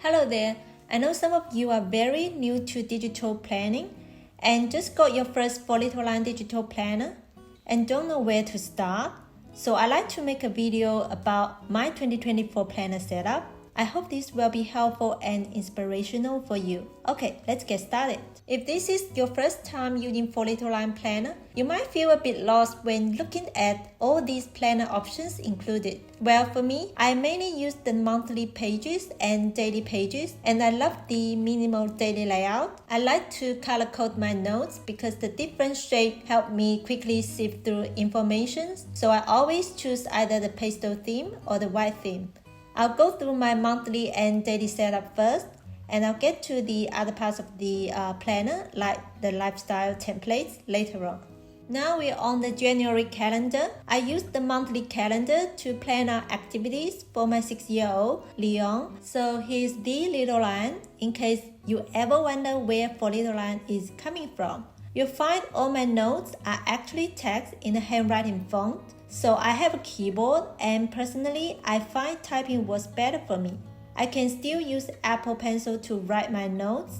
Hello there. I know some of you are very new to digital planning and just got your first 4 line digital planner and don't know where to start. So I like to make a video about my 2024 planner setup. I hope this will be helpful and inspirational for you. Okay, let's get started. If this is your first time using 4 line planner, you might feel a bit lost when looking at all these planner options included. Well, for me, I mainly use the monthly pages and daily pages, and I love the minimal daily layout. I like to color code my notes because the different shapes help me quickly sift through information, so I always choose either the pastel theme or the white theme. I'll go through my monthly and daily setup first, and I'll get to the other parts of the planner like the lifestyle templates later on. Now we're on the January calendar. I use the monthly calendar to plan out activities for my 6-year-old, Leon. So here's the little lion in case you ever wonder where 4 lion is coming from. You'll find all my notes are actually text in a handwriting font. So I have a keyboard, and personally I find typing works better for me. I can still use Apple Pencil to write my notes.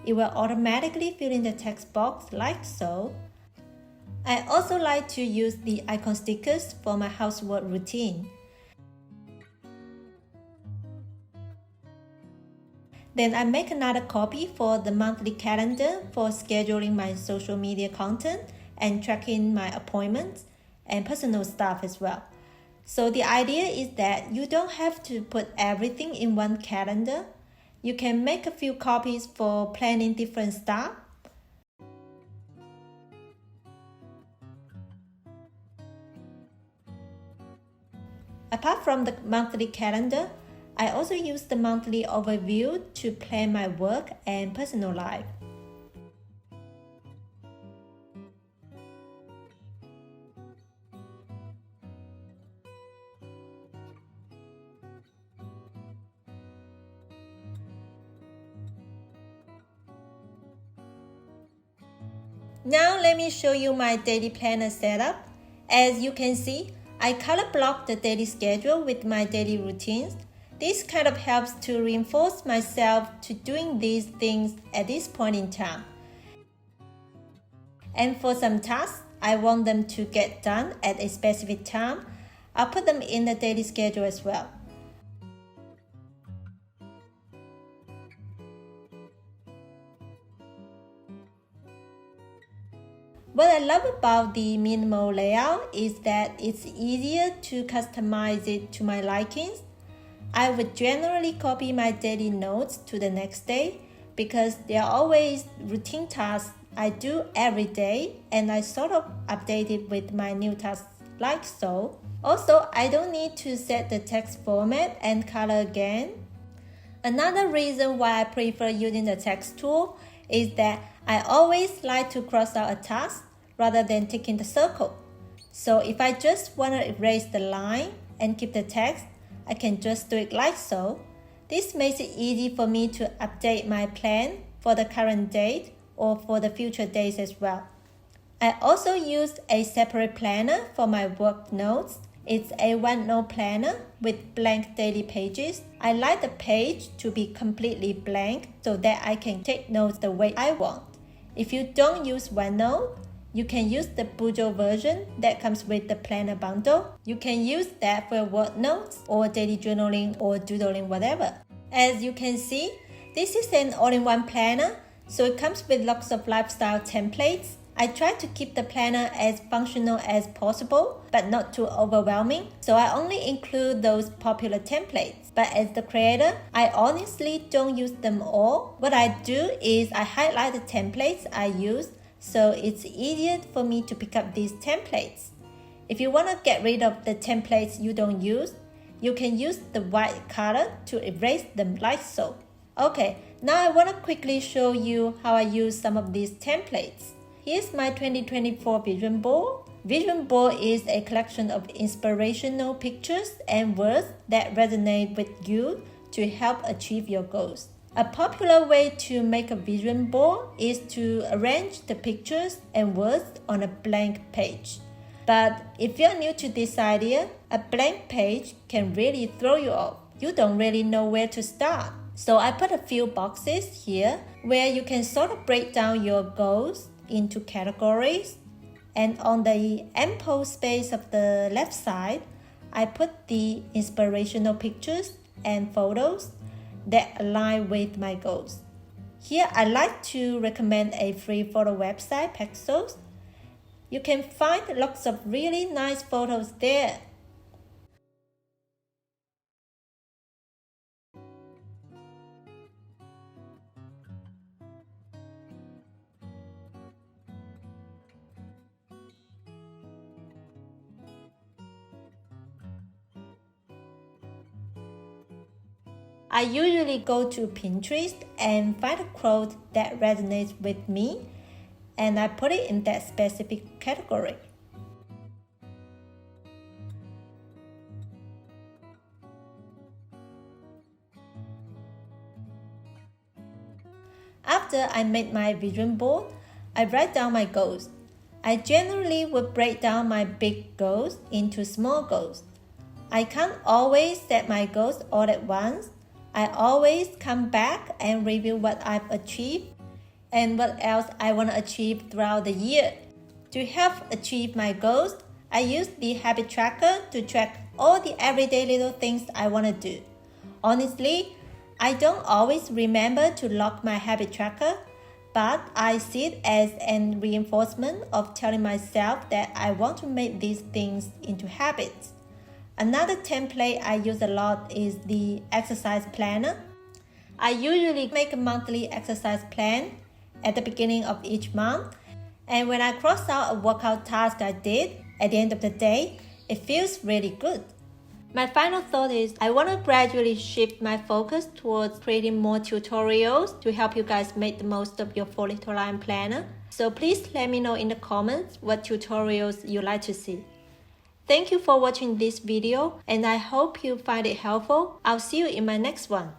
It will automatically fill in the text box like so. I also like to use the icon stickers for my housework routine. Then I make another copy for the monthly calendar for scheduling my social media content and tracking my appointments and personal stuff as well. So the idea is that you don't have to put everything in one calendar. You can make a few copies for planning different stuff. Apart from the monthly calendar, I also use the monthly overview to plan my work and personal life. Now let me show you my daily planner setup. As you can see, I color block the daily schedule with my daily routines. This kind of helps to reinforce myself to doing these things at this point in time. And for some tasks, I want them to get done at a specific time. I'll put them in the daily schedule as well. What I love about the minimal layout is that it's easier to customize it to my likings. I would generally copy my daily notes to the next day because they are always routine tasks I do every day, and I sort of update it with my new tasks like so. Also, I don't need to set the text format and color again. Another reason why I prefer using the text tool is that I always like to cross out a task rather than ticking the circle. So if I just want to erase the line and keep the text, I can just do it like so. This makes it easy for me to update my plan for the current date or for the future days as well. I also use a separate planner for my work notes. It's a OneNote Planner with blank daily pages. I like the page to be completely blank so that I can take notes the way I want. If you don't use OneNote, you can use the Bujo version that comes with the planner bundle. You can use that for work notes or daily journaling or doodling, whatever. As you can see, this is an all-in-one planner, so it comes with lots of lifestyle templates. I try to keep the planner as functional as possible, but not too overwhelming, so I only include those popular templates. But as the creator, I honestly don't use them all. What I do is I highlight the templates I use, so it's easier for me to pick up these templates. If you want to get rid of the templates you don't use, you can use the white color to erase them like so. Okay, now I want to quickly show you how I use some of these templates. Here's my 2024 vision board. Vision board is a collection of inspirational pictures and words that resonate with you to help achieve your goals. A popular way to make a vision board is to arrange the pictures and words on a blank page. But if you're new to this idea, a blank page can really throw you off. You don't really know where to start. So I put a few boxes here where you can sort of break down your goals into categories. And on the ample space of the left side, I put the inspirational pictures and photos that align with my goals. Here I like to recommend a free photo website, Pexels. You can find lots of really nice photos there. I usually go to Pinterest and find a quote that resonates with me, and I put it in that specific category. After I make my vision board, I write down my goals. I generally would break down my big goals into small goals. I can't always set my goals all at once. I always come back and review what I've achieved and what else I want to achieve throughout the year. To help achieve my goals, I use the habit tracker to track all the everyday little things I want to do. Honestly, I don't always remember to log my habit tracker, but I see it as an reinforcement of telling myself that I want to make these things into habits. Another template I use a lot is the exercise planner. I usually make a monthly exercise plan at the beginning of each month, and when I cross out a workout task I did at the end of the day, it feels really good. My final thought is I want to gradually shift my focus towards creating more tutorials to help you guys make the most of your 4 Little Lion planner. So please let me know in the comments what tutorials you'd like to see. Thank you for watching this video, and I hope you find it helpful. I'll see you in my next one.